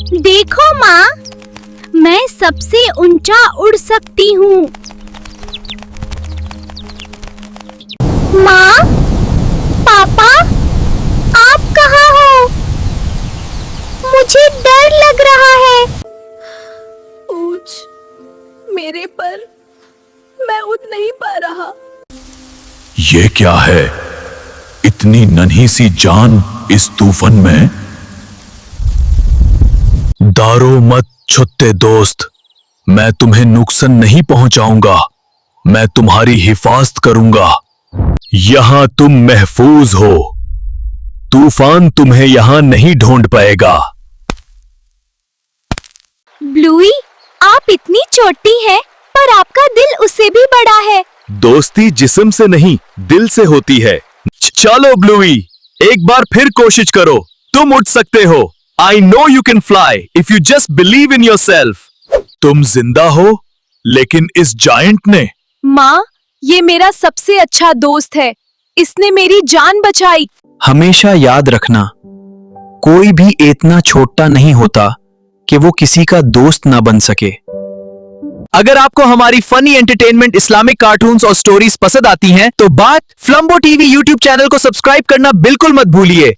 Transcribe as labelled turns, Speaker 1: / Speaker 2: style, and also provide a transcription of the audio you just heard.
Speaker 1: देखो माँ, मैं सबसे ऊंचा उड़ सकती हूँ। माँ, पापा, आप कहाँ हो? मुझे डर लग रहा है।
Speaker 2: ऊंच मेरे पर, मैं उड़ नहीं पा रहा।
Speaker 3: ये क्या है? इतनी नन्ही सी जान इस तूफान में। डरो मत छुट्टे दोस्त, मैं तुम्हें नुकसान नहीं पहुंचाऊंगा। मैं तुम्हारी हिफाजत करूंगा। यहां तुम महफूज हो। तूफान तुम्हें यहां नहीं ढूंढ पाएगा।
Speaker 1: ब्लूई, आप इतनी छोटी हैं, पर आपका दिल उससे भी बड़ा है।
Speaker 3: दोस्ती जिस्म से नहीं, दिल से होती है। चलो ब्लूई, एक बार फिर कोशिश करो। तुम उठ सकते हो। I know you can fly if you just believe in yourself. तुम जिंदा हो, लेकिन इस जायंट ने।
Speaker 2: माँ, ये मेरा सबसे अच्छा दोस्त है। इसने मेरी जान बचाई।
Speaker 4: हमेशा याद रखना, कोई भी इतना छोटा नहीं होता कि वो किसी का दोस्त ना बन सके। अगर आपको हमारी फनी एंटरटेनमेंट इस्लामिक कार्टून्स और स्टोरीज पसंद आती हैं, तो बात फ्लम्बो टीवी यूट्यूब चैनल को सब्सक्राइब करना बिल्कुल मत भूलिए।